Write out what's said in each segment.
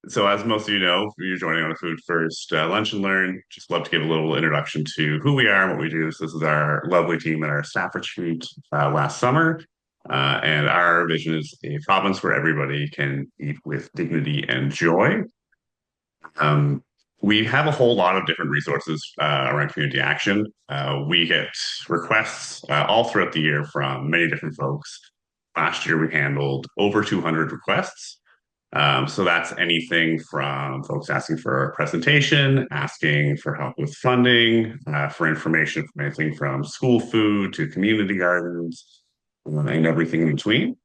So as most of you know, you're joining on a Food First Lunch and Learn. Just love to give a little introduction to who we are and what we do. So this is our lovely team at our staff retreat last summer. And our vision is a province where everybody can eat with dignity and joy. Um, we have a whole lot of different resources around community action. We get requests all throughout the year from many different folks. Last year, we handled over 200 requests. So that's anything from folks asking for a presentation, asking for help with funding, for information from anything from school food to community gardens, and everything in between.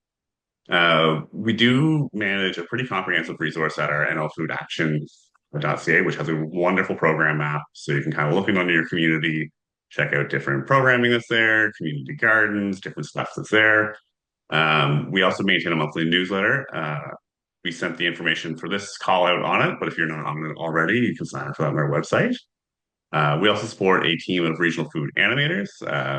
We do manage a pretty comprehensive resource at our nlfoodaction.ca, which has a wonderful program map. So you can kind of look in under your community, check out different programming that's there, community gardens, different stuff that's there. We also maintain a monthly newsletter. We sent the information for this call out on it, but if you're not on it already, you can sign up for that on our website. We also support a team of regional food animators.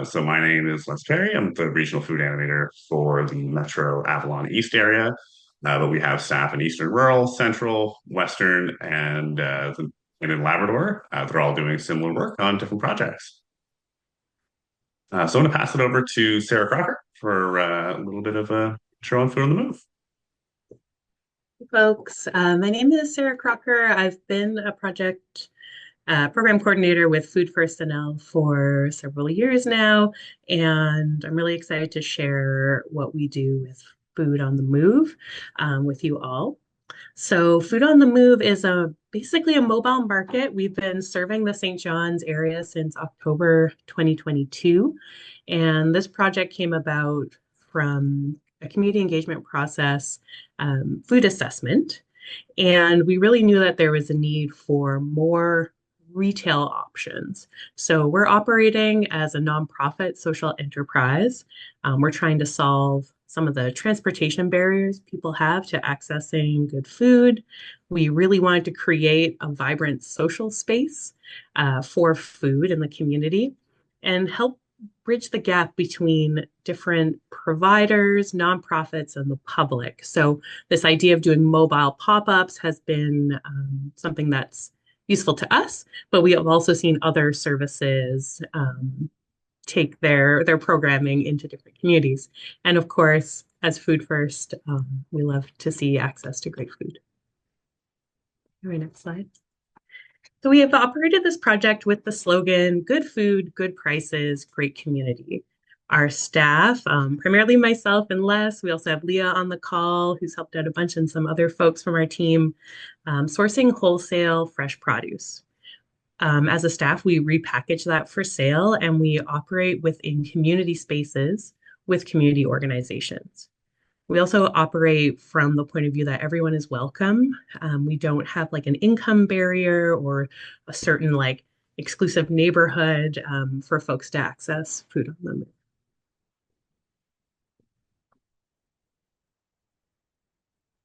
So my name is Les Perry. I'm the regional food animator for the Metro Avalon East area. But we have staff in Eastern Rural, Central, Western, and in Labrador. They're all doing similar work on different projects. So I'm going to pass it over to Sarah Crocker for a little bit of a show on Food on the Move. Folks. My name is Sarah Crocker. I've been a program coordinator with Food First NL for several years now, and I'm really excited to share what we do with Food on the Move with you all. So Food on the Move is basically a mobile market. We've been serving the St. John's area since October 2022, and this project came about from a community engagement process, food assessment. And we really knew that there was a need for more retail options. So we're operating as a nonprofit social enterprise. We're trying to solve some of the transportation barriers people have to accessing good food. We really wanted to create a vibrant social space for food in the community and help bridge the gap between different providers, nonprofits, and the public. So this idea of doing mobile pop-ups has been something that's useful to us, but we have also seen other services take their programming into different communities. And of course, as Food First, we love to see access to great food. All right, next slide. So we have operated this project with the slogan, good food, good prices, great community. Our staff, primarily myself and Les, we also have Leah on the call, who's helped out a bunch, and some other folks from our team, sourcing wholesale fresh produce. As a staff, we repackage that for sale and we operate within community spaces with community organizations. We also operate from the point of view that everyone is welcome. We don't have like an income barrier or a certain like exclusive neighborhood for folks to access food on the move.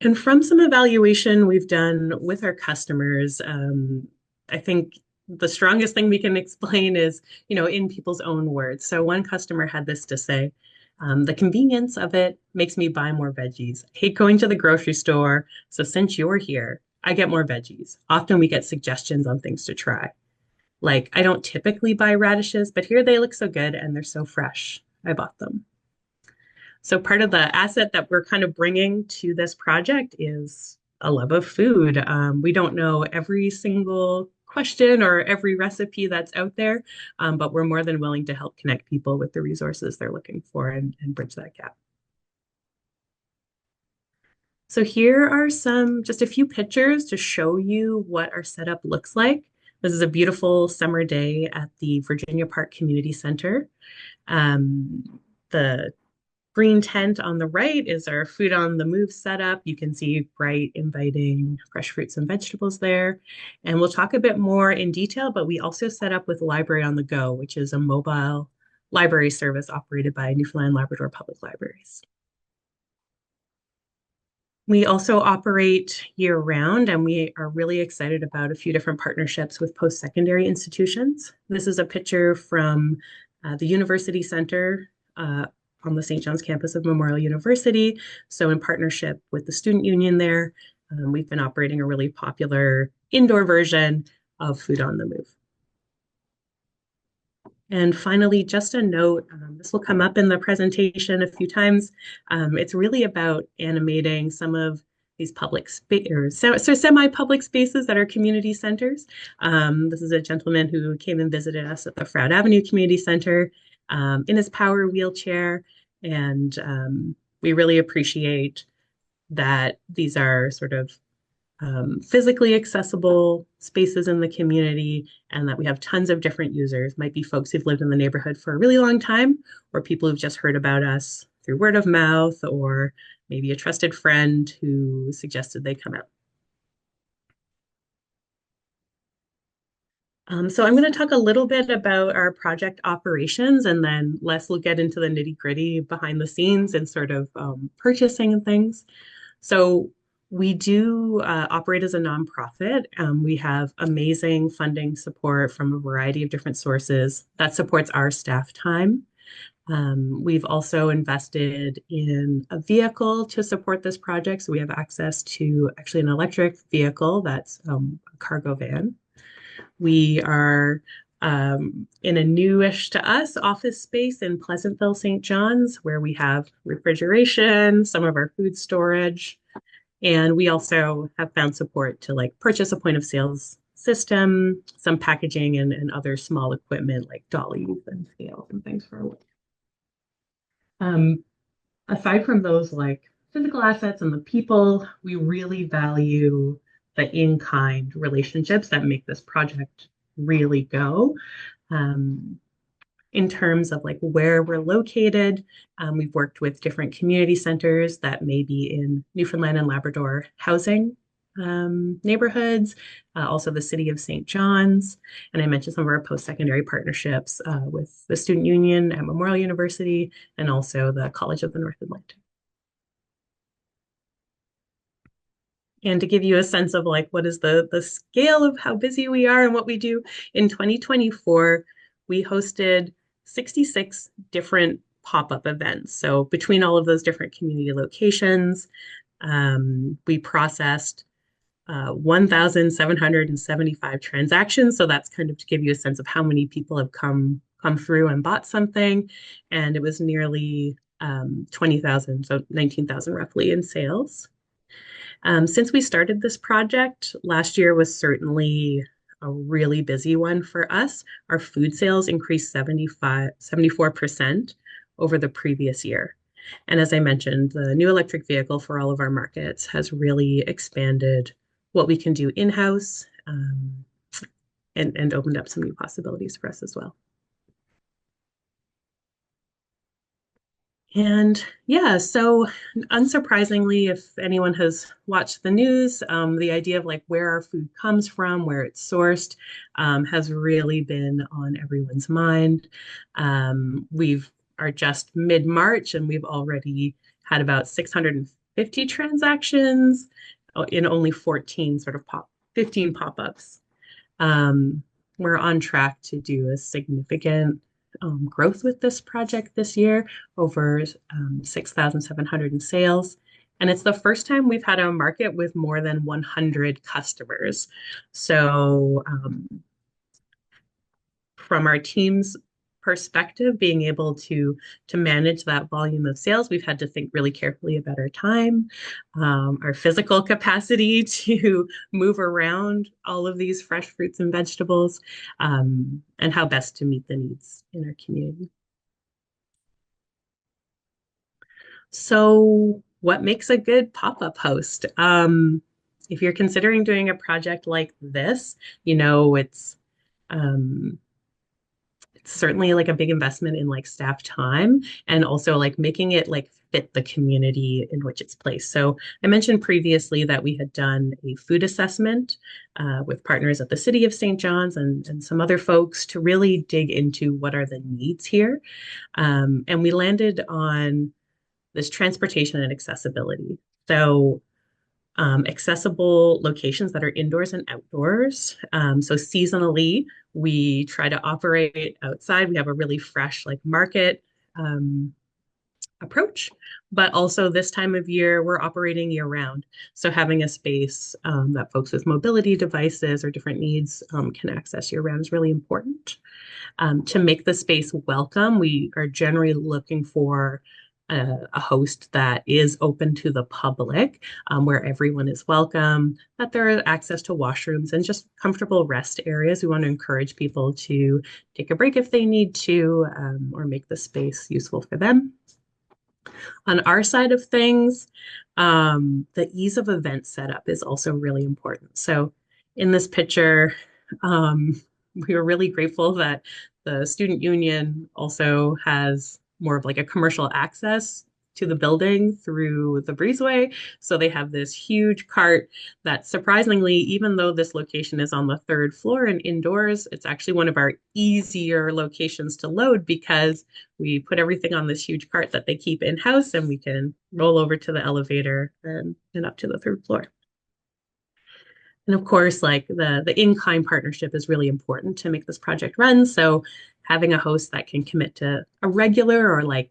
And from some evaluation we've done with our customers, I think the strongest thing we can explain is, in people's own words. So one customer had this to say, the convenience of it makes me buy more veggies. I hate going to the grocery store, so since you're here, I get more veggies. Often we get suggestions on things to try. Like, I don't typically buy radishes, but here they look so good and they're so fresh. I bought them. So part of the asset that we're kind of bringing to this project is a love of food. We don't know every single question or every recipe that's out there, but we're more than willing to help connect people with the resources they're looking for and bridge that gap. So here are just a few pictures to show you what our setup looks like. This is a beautiful summer day at the Virginia Park Community Center. The green tent on the right is our Food on the Move setup. You can see bright, inviting fresh fruits and vegetables there. And we'll talk a bit more in detail, but we also set up with Library on the Go, which is a mobile library service operated by Newfoundland Labrador Public Libraries. We also operate year-round, and we are really excited about a few different partnerships with post-secondary institutions. This is a picture from the University Center on the St. John's campus of Memorial University. So in partnership with the student union there, We've been operating a really popular indoor version of Food on the Move. And finally, just a note, this will come up in the presentation a few times. It's really about animating some of these public space or semi-public spaces that are community centers. This is a gentleman who came and visited us at the Froud Avenue Community Center in his power wheelchair. And we really appreciate that these are sort of physically accessible spaces in the community and that we have tons of different users. Might be folks who've lived in the neighborhood for a really long time, or people who've just heard about us through word of mouth, or maybe a trusted friend who suggested they come out. So I'm going to talk a little bit about our project operations, and then Les will get into the nitty gritty behind the scenes and sort of purchasing and things. So we do operate as a nonprofit. We have amazing funding support from a variety of different sources that supports our staff time. We've also invested in a vehicle to support this project. So we have access to actually an electric vehicle that's a cargo van. We are in a newish to us office space in Pleasantville, St. John's, where we have refrigeration, some of our food storage, and we also have found support to like purchase a point of sales system, some packaging and other small equipment like dollies and scales and things for our work. Um, Aside from those like physical assets and the people, we really value the in-kind relationships that make this project really go. Um, in terms of like where we're located, we've worked with different community centers that may be in Newfoundland and Labrador housing neighborhoods, also the city of St. John's. And I mentioned some of our post-secondary partnerships with the Student Union at Memorial University and also the College of the North Atlantic. And to give you a sense of like what is the scale of how busy we are and what we do, in 2024, we hosted 66 different pop-up events. So between all of those different community locations, we processed 1,775 transactions. So that's kind of to give you a sense of how many people have come through and bought something. And it was nearly 20,000, so 19,000 roughly in sales. Since we started this project, last year was certainly a really busy one for us. Our food sales increased 74% over the previous year. And as I mentioned, the new electric vehicle for all of our markets has really expanded what we can do in-house and opened up some new possibilities for us as well. And yeah, so unsurprisingly, if anyone has watched the news, the idea of like where our food comes from, where it's sourced, has really been on everyone's mind. We've are just mid-March and we've already had about 650 transactions in only 14 sort of 15 pop-ups. Um, we're on track to do a significant growth with this project this year, over 6,700 in sales. And it's the first time we've had a market with more than 100 customers. So from our team's perspective, being able to manage that volume of sales, we've had to think really carefully about our time, our physical capacity to move around all of these fresh fruits and vegetables, and how best to meet the needs in our community. So, what makes a good pop-up host? If you're considering doing a project like this, you know, um, it's certainly like a big investment in like staff time and also like making it like fit the community in which it's placed. So I mentioned previously that we had done a food assessment with partners at the City of St. John's and some other folks to really dig into what are the needs here. And we landed on this transportation and accessibility. So accessible locations that are indoors and outdoors. So seasonally, we try to operate outside. We have a really fresh like market approach but also this time of year, we're operating year round. So having a space that folks with mobility devices or different needs can access year round is really important. To make the space welcome, we are generally looking for a host that is open to the public, where everyone is welcome, that there is access to washrooms and just comfortable rest areas. We want to encourage people to take a break if they need to, or make the space useful for them. On our side of things, the ease of event setup is also really important. So in this picture, we were really grateful that the student union also has more of like a commercial access to the building through the breezeway. So they have this huge cart that surprisingly, even though this location is on the third floor and indoors, it's actually one of our easier locations to load because we put everything on this huge cart that they keep in-house and we can roll over to the elevator and up to the third floor. And of course, like the in-kind partnership is really important to make this project run. So having a host that can commit to a regular or like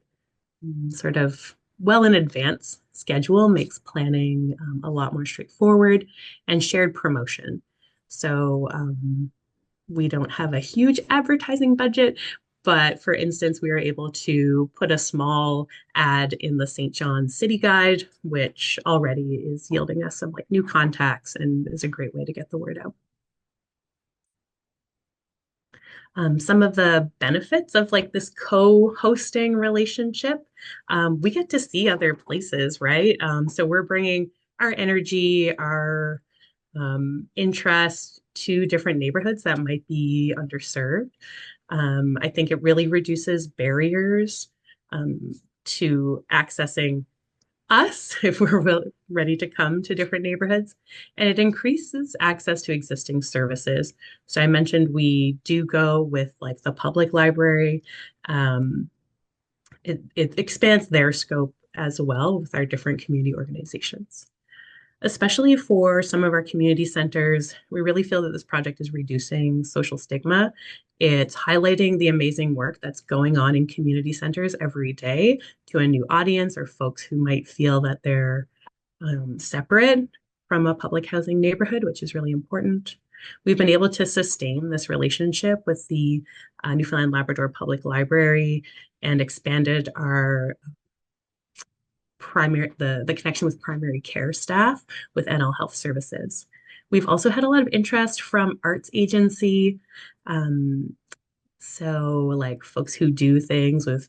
sort of well in advance schedule makes planning a lot more straightforward and shared promotion. So we don't have a huge advertising budget, but for instance, we were able to put a small ad in the St. John City Guide, which already is yielding us some like new contacts and is a great way to get the word out. Some of the benefits of like this co-hosting relationship, we get to see other places, right? So we're bringing our energy, our interest to different neighborhoods that might be underserved. I think it really reduces barriers to accessing us if we're ready to come to different neighborhoods. And it increases access to existing services. So I mentioned we do go with like the public library. Um, it expands their scope as well with our different community organizations. Especially for some of our community centers, we really feel that this project is reducing social stigma. It's highlighting the amazing work that's going on in community centers every day to a new audience or folks who might feel that they're separate from a public housing neighborhood, which is really important. We've been able to sustain this relationship with the Newfoundland Labrador Public Library and expanded our the connection with primary care staff with NL Health Services. We've also had a lot of interest from arts agency. Um, so like folks who do things with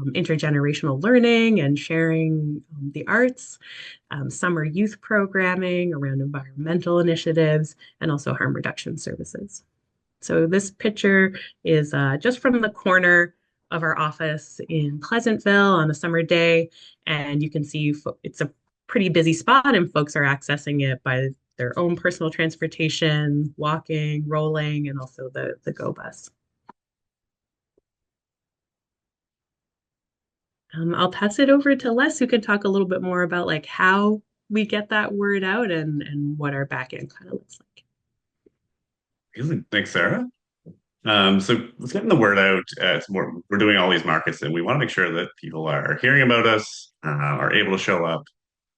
intergenerational learning and sharing the arts, summer youth programming around environmental initiatives, and also harm reduction services. So this picture is just from the corner of our office in Pleasantville on a summer day, and you can see it's a pretty busy spot, and folks are accessing it by their own personal transportation, walking, rolling, and also the Go Bus. I'll pass it over to Les, who can talk a little bit more about like how we get that word out and what our back end kind of looks like. Amazing. Thanks, Sarah. So let's getting the word out. It's more, we're doing all these markets, and we want to make sure that people are hearing about us, are able to show up.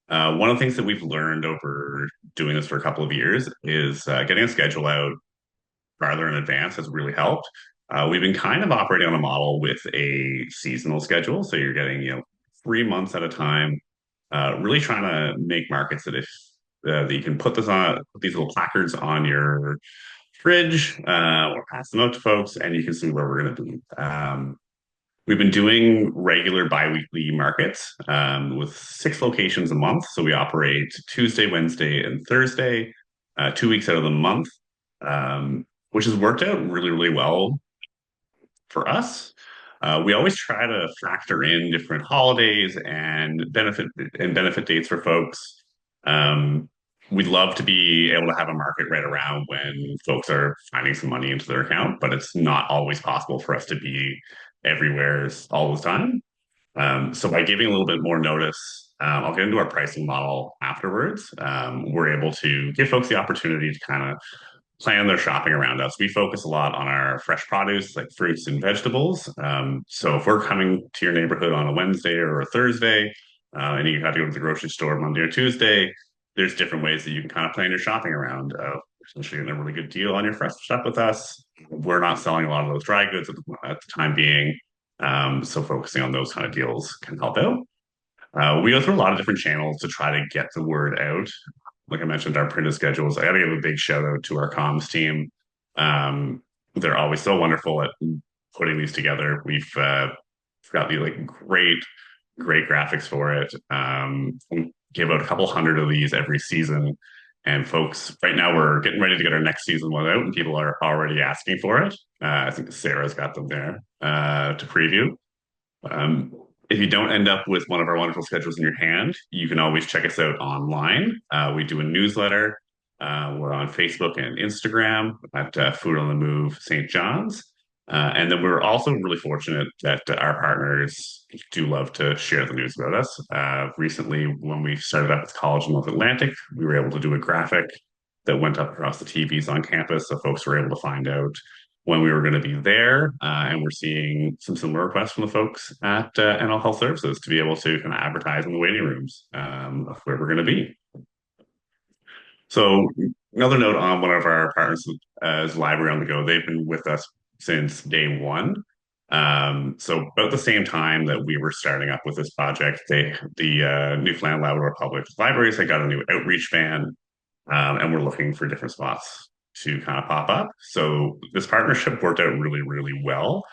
One of the things that we've learned over doing this for a couple of years is getting a schedule out farther in advance has really helped. We've been kind of operating on a model with a seasonal schedule, so you're getting 3 months at a time. Really trying to make markets that if that you can put these little placards on your fridge or pass them out to folks, and you can see where we're going to be. We've been doing regular biweekly markets with 6 locations a month. So we operate Tuesday, Wednesday, and Thursday, 2 weeks out of the month, which has worked out really, really well for us. We always try to factor in different holidays and benefit dates for folks. Um, we'd love to be able to have a market right around when folks are finding some money into their account, but it's not always possible for us to be everywhere all the time. So by giving a little bit more notice, I'll get into our pricing model afterwards. We're able to give folks the opportunity to kind of plan their shopping around us. We focus a lot on our fresh produce, like fruits and vegetables. So if we're coming to your neighborhood on a Wednesday or a Thursday, and you have to go to the grocery store Monday or Tuesday, there's different ways that you can kind of plan your shopping around. Essentially, getting a really good deal on your fresh stuff with us. We're not selling a lot of those dry goods at the time being, so focusing on those kind of deals can help out. We go through a lot of different channels to try to get the word out. Like I mentioned, our printed schedules. I got to give a big shout out to our comms team. Um, they're always so wonderful at putting these together. We've got the like great graphics for it. We give out a couple hundred of these every season. And folks, right now we're getting ready to get our next season one out, and people are already asking for it. I think Sarah's got them there to preview. Um, if you don't end up with one of our wonderful schedules in your hand, you can always check us out online. We do a newsletter. We're on Facebook and Instagram at Food on the Move St. John's. And then we're also really fortunate that our partners do love to share the news about us. Recently, when we started up with College in North Atlantic, we were able to do a graphic that went up across the TVs on campus, so folks were able to find out when we were going to be there. And we're seeing some similar requests from the folks at NL Health Services to be able to kind of advertise in the waiting rooms of where we're going to be. So another note on one of our partners is Library on the Go. They've been with us since day one. So about the same time that we were starting up with this project, the Newfoundland Labrador Public Libraries had got a new outreach van, and we're looking for different spots to kind of pop up. So this partnership worked out really well.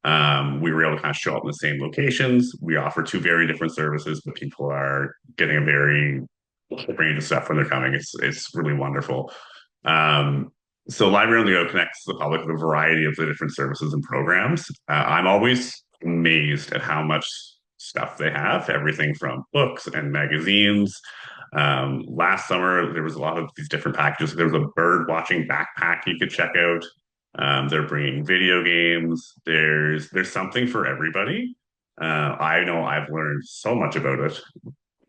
We were able to kind of show up in the same locations. We offer two very different services, but people are getting a very range of stuff when they're coming. It's really wonderful. Um, so Library on the Go connects the public with a variety of the different services and programs. I'm always amazed at how much stuff they have, everything from books and magazines. Last summer, there was a lot of these different packages. There was a bird watching backpack you could check out. They're bringing video games. There's something for everybody. I know I've learned so much about it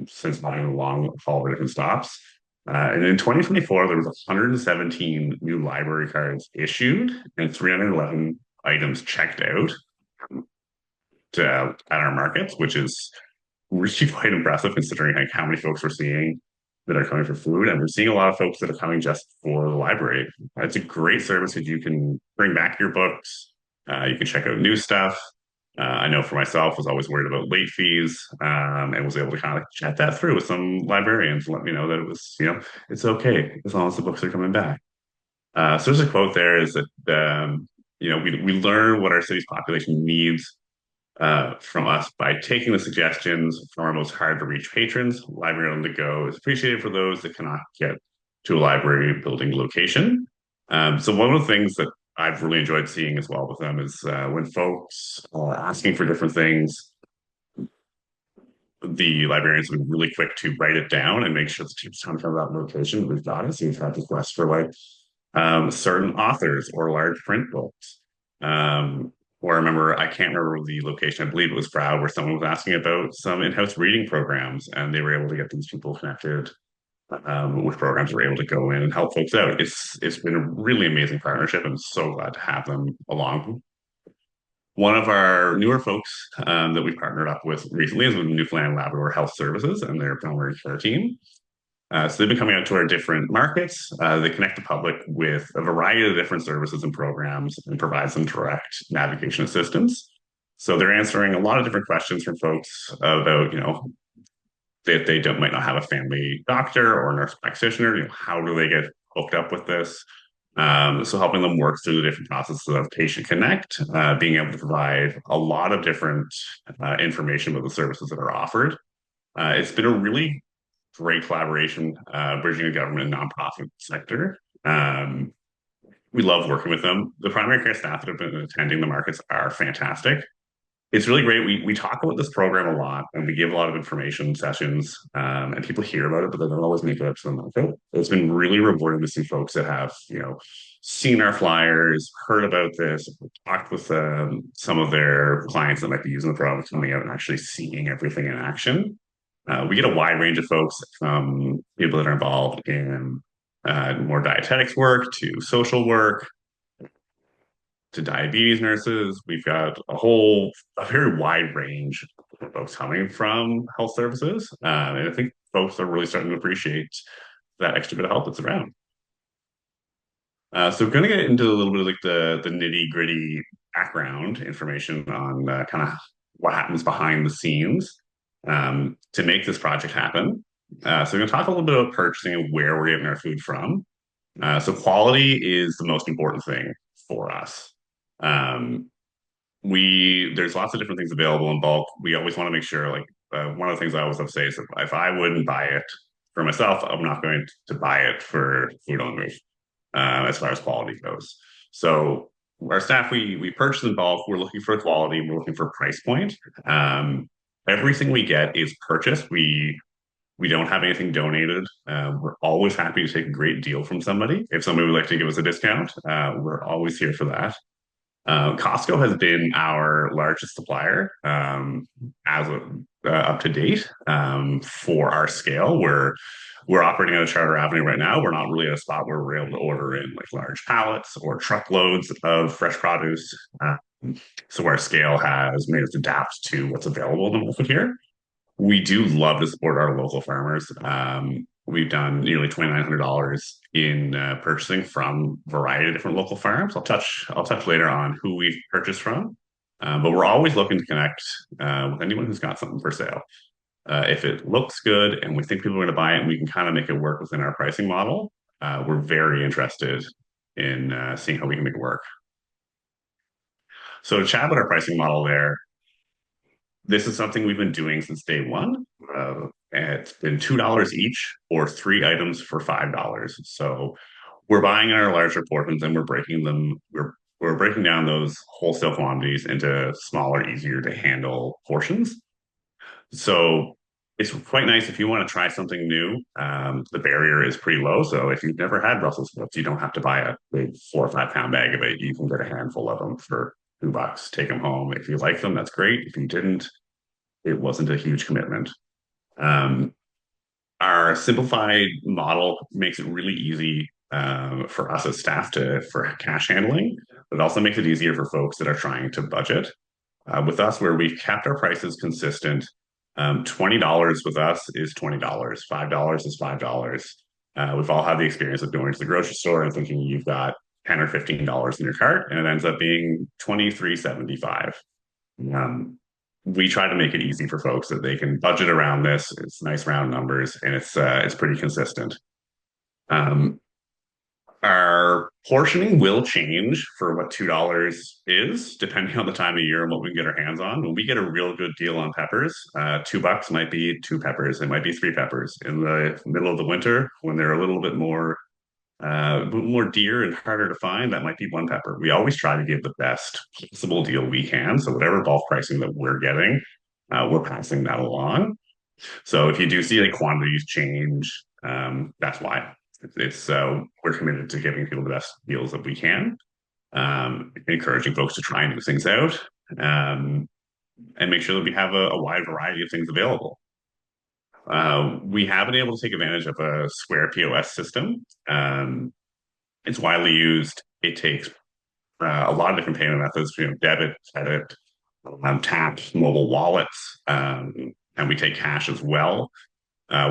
since buying a long haul of different stops. And in 2024, there was 117 new library cards issued and 311 items checked out at our markets, which is really quite impressive considering like how many folks we're seeing that are coming for food. And we're seeing a lot of folks that are coming just for the library. It's a great service that you can bring back your books. You can check out new stuff. I know for myself, was always worried about late fees, and was able to kind of chat that through with some librarians, let me know that it was, it's okay as long as the books are coming back. So there's a quote there is that, we learn what our city's population needs from us by taking the suggestions from our most hard to reach patrons. Library on the Go is appreciated for those that cannot get to a library building location. So one of the things that I've really enjoyed seeing as well with them is when folks are asking for different things, the librarians have been really quick to write it down and make sure the team's time from that location. We've got it. So you've had requests for like certain authors or large print books. Or I remember, I can't remember the location. I believe it was Proud, where someone was asking about some in-house reading programs, and they were able to get these people connected with programs that were able to go in and help folks out. It's been a really amazing partnership. I'm so glad to have them along. One of our newer folks that we partnered up with recently is with Newfoundland Labrador Health Services and their primary care team. So they've been coming out to our different markets. They connect the public with a variety of different services and programs and provide some direct navigation assistance. So they're answering a lot of different questions from folks about, that they don't might not have a family doctor or nurse practitioner. How do they get hooked up with this? So helping them work through the different processes of Patient Connect, being able to provide a lot of different information about the services that are offered. It's been a really great collaboration, bridging the government and nonprofit sector. We love working with them. The primary care staff that have been attending the markets are fantastic. It's really great. We talk about this program a lot, and we give a lot of information sessions, and people hear about it, but they don't always make it up to the market. It's been really rewarding to see folks that have, seen our flyers, heard about this, talked with some of their clients that might be using the program, coming out and actually seeing everything in action. We get a wide range of folks from people that are involved in more dietetics work to social work to diabetes nurses. We've got a very wide range for folks coming from health services. And I think folks are really starting to appreciate that extra bit of help that's around. So we're going to get into a little bit of like the nitty gritty background information on kind of what happens behind the scenes to make this project happen. So we're going to talk a little bit about purchasing and where we're getting our food from. So quality is the most important thing for us. Um, we There's lots of different things available in bulk. We always want to make sure, like one of the things I always have to say is if I wouldn't buy it for myself, I'm not going to buy it for food on the move as far as quality goes. So our staff, we purchase in bulk. We're looking for quality. We're looking for price point. Um, Everything we get is purchased. We don't have anything donated. We're always happy to take a great deal from somebody. If somebody would like to give us a discount, we're always here for that. Costco has been our largest supplier as of, up to date for our scale. We're operating on a charter avenue right now. We're not really at a spot where we're able to order in like large pallets or truckloads of fresh produce. So our scale has made us adapt to what's available in the market here. We do love to support our local farmers. We've done nearly $2,900 in purchasing from a variety of different local farms. I'll touch later on who we've purchased from, but we're always looking to connect with anyone who's got something for sale. If it looks good and we think people are going to buy it and we can kind of make it work within our pricing model, we're very interested in seeing how we can make it work. So to chat about our pricing model there, this is something we've been doing since day one. It's been $2 each or three items for $5. So we're buying in our larger portions and we're breaking down those wholesale quantities into smaller, easier to handle portions. So it's quite nice if you want to try something new. The barrier is pretty low. So if you've never had Brussels sprouts, you don't have to buy a big 4 or 5 pound bag of it. You can get a handful of them for $2. Take them home. If you like them, that's great. If you didn't, it wasn't a huge commitment. Um, our simplified model makes it really easy for us as staff to for cash handling, but it also makes it easier for folks that are trying to budget. With us, where we've kept our prices consistent, $20 with us is $20. $5 is $5. We've all had the experience of going to the grocery store and thinking you've got $10 or $15 in your cart, and it ends up being 23.75. Um, we try to make it easy for folks that they can budget around this. It's nice round numbers, and it's pretty consistent. Um, our portioning will change for what $2 is, depending on the time of year and what we can get our hands on. When we get a real good deal on peppers, $2 might be two peppers, it might be three peppers. In the middle of the winter, when they're a bit more dear and harder to find, that might be one pepper. We always try to give the best possible deal we can. So whatever bulk pricing that we're getting, we're passing that along. So if you do see like quantities change, that's why. We're committed to giving people the best deals that we can, encouraging folks to try new things out, um, and make sure that we have a wide variety of things available. We have been able to take advantage of a Square POS system. It's widely used. It takes a lot of different payment methods, debit, credit, tap, mobile wallets, and we take cash as well.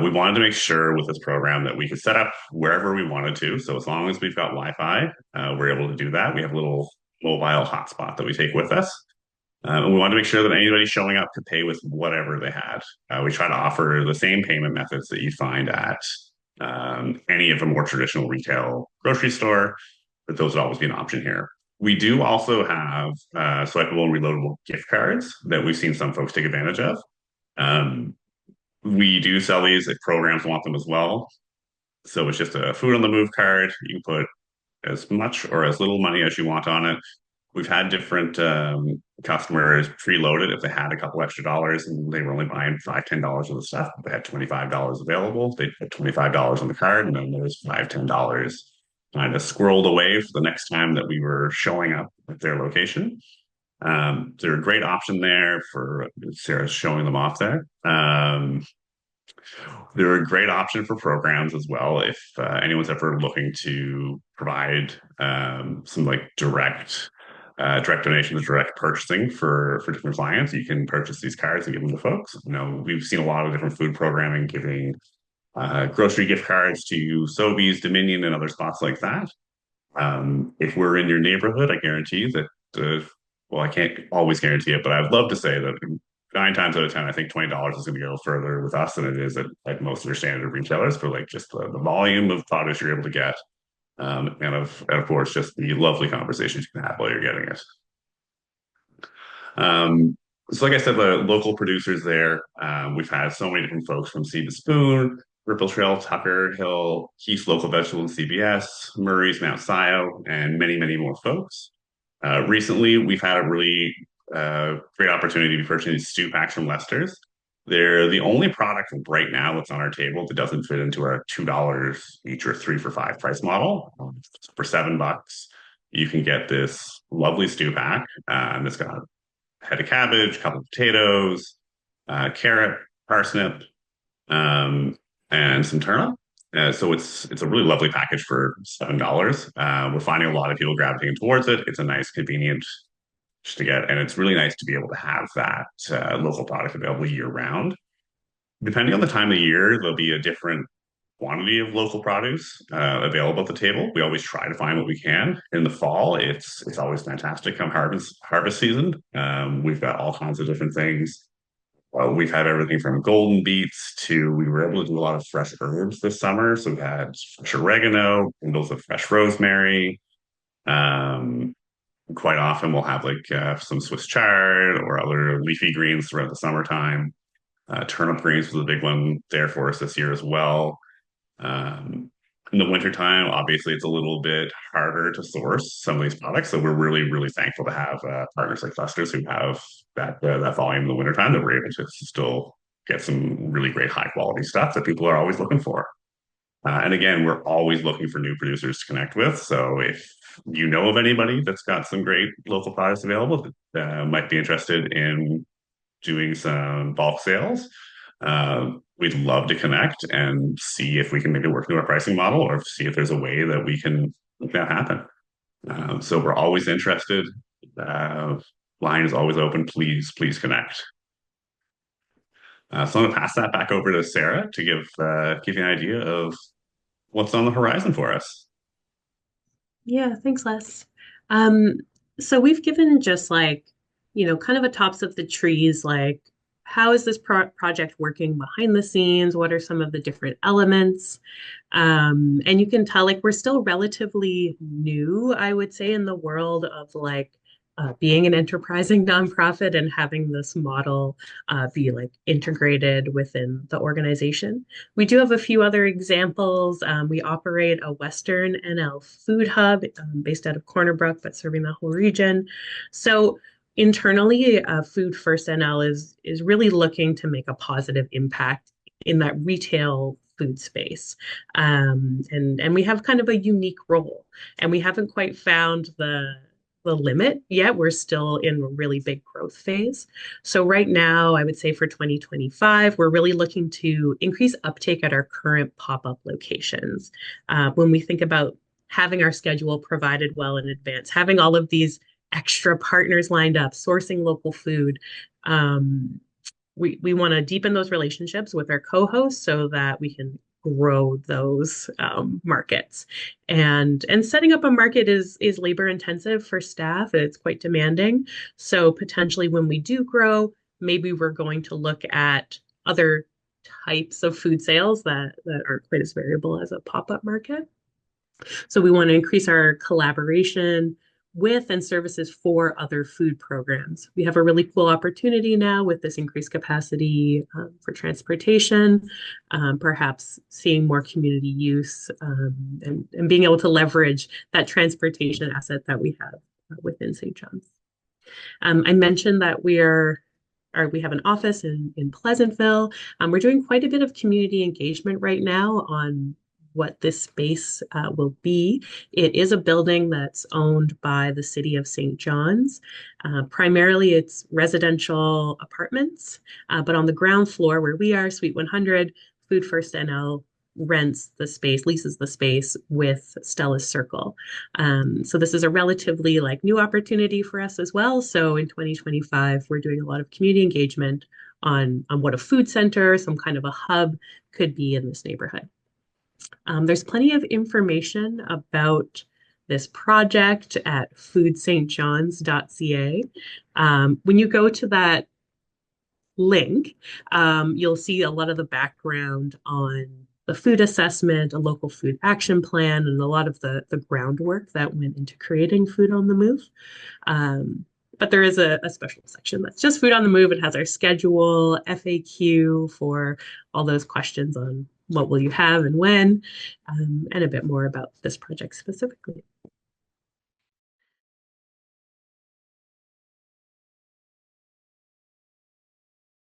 We wanted to make sure with this program that we could set up wherever we wanted to. So as long as we've got Wi-Fi, we're able to do that. We have a little mobile hotspot that we take with us. And we wanted to make sure that anybody showing up could pay with whatever they had. We try to offer the same payment methods that you find at any of the more traditional retail grocery store, but those would always be an option here. We do also have swipeable and reloadable gift cards that we've seen some folks take advantage of. Um, we do sell these if programs want them as well. So it's just a food on the move card. You can put as much or as little money as you want on it. We've had different customers preload it if they had a couple extra dollars and they were only buying $5, $10 of the stuff. They had $25 available. They put $25 on the card, and then there's $5, $10 kind of squirreled away for the next time that we were showing up at their location. They're a great option there for Sarah's showing them off there. They're a great option for programs as well. If anyone's ever looking to provide some like direct direct donations, direct purchasing for different clients. You can purchase these cards and give them to folks. We've seen a lot of different food programming giving grocery gift cards to Sobeys, Dominion, and other spots like that. If we're in your neighborhood, I guarantee that, well, I can't always guarantee it, but I'd love to say that 9 times out of 10, I think $20 is going to go further with us than it is at most of your standard retailers for like just the volume of produce you're able to get. And of course, just the lovely conversations you can have while you're getting it. Um, so, like I said, the local producers there, we've had so many different folks from Seed to Spoon, Ripple Trail, Tucker Hill, Keith's Local Vegetable and CBS, Murray's Mount Scio, and many, many more folks. Recently, we've had a really great opportunity to purchase stew packs from Lester's. They're the only product right now that's on our table that doesn't fit into our $2 each or 3 for $5 price model. For $7, you can get this lovely stew pack, and it's got head of cabbage, a couple of potatoes, carrot, parsnip, um, and some turnip. So it's a really lovely package for $7. We're finding a lot of people gravitating towards it. It's a nice, convenient just to get, and it's really nice to be able to have that local product available year round. Depending on the time of year, there'll be a different quantity of local produce available at the table. We always try to find what we can. In the fall, it's always fantastic come harvest season. We've got all kinds of different things. Well, we've had everything from golden beets to we were able to do a lot of fresh herbs this summer. So we had fresh oregano, bundles of fresh rosemary. Um, Quite often we'll have like some Swiss chard or other leafy greens throughout the summertime. Turnip greens was a big one there for us this year as well. Um, in the wintertime, obviously, it's a little bit harder to source some of these products. So we're really, really thankful to have partners like Clusters who have that volume in the wintertime that we're able to still get some really great high quality stuff that people are always looking for. And again, we're always looking for new producers to connect with. So if you know of anybody that's got some great local products available that might be interested in doing some bulk sales, we'd love to connect and see if we can maybe work through our pricing model or see if there's a way that we can make that happen. So we're always interested. Uh, Line is always open. Please connect. So I'm going to pass that back over to Sarah to give you an idea of what's on the horizon for us. Yeah, thanks, Les. Um, so we've given just like, kind of a tops of the trees, like how is this project working behind the scenes? What are some of the different elements? And you can tell like we're still relatively new, I would say, in the world of like being an enterprising nonprofit and having this model be like integrated within the organization. We do have a few other examples. We operate a Western NL food hub based out of Corner Brook, but serving the whole region. So internally, Food First NL is really looking to make a positive impact in that retail food space. And we have kind of a unique role, and we haven't quite found the limit yet. We're still in a really big growth phase. So right now, I would say for 2025, we're really looking to increase uptake at our current pop-up locations. When we think about having our schedule provided well in advance, having all of these extra partners lined up, sourcing local food, we want to deepen those relationships with our co-hosts so that we can grow those markets. And setting up a market is labor intensive for staff. It's quite demanding. So potentially when we do grow, maybe we're going to look at other types of food sales that aren't quite as variable as a pop-up market. So we want to increase our collaboration with and services for other food programs. We have a really cool opportunity now with this increased capacity for transportation, perhaps seeing more community use and being able to leverage that transportation asset that we have within St. John's. I mentioned that we have an office in Pleasantville. We're doing quite a bit of community engagement right now on what this space will be. It is a building that's owned by the city of St. John's. Primarily, it's residential apartments, but on the ground floor where we are, Suite 100, Food First NL rents the space, leases the space with Stella's Circle. So this is a relatively like new opportunity for us as well. So in 2025, we're doing a lot of community engagement on what a food center, some kind of a hub could be in this neighborhood. There's plenty of information about this project at foodstjohns.ca. When you go to that link, you'll see a lot of the background on the food assessment, a local food action plan, and a lot of the groundwork that went into creating Food on the Move. But there is a special section that's just Food on the Move. It has our schedule, FAQ for all those questions on what will you have and when, and a bit more about this project specifically.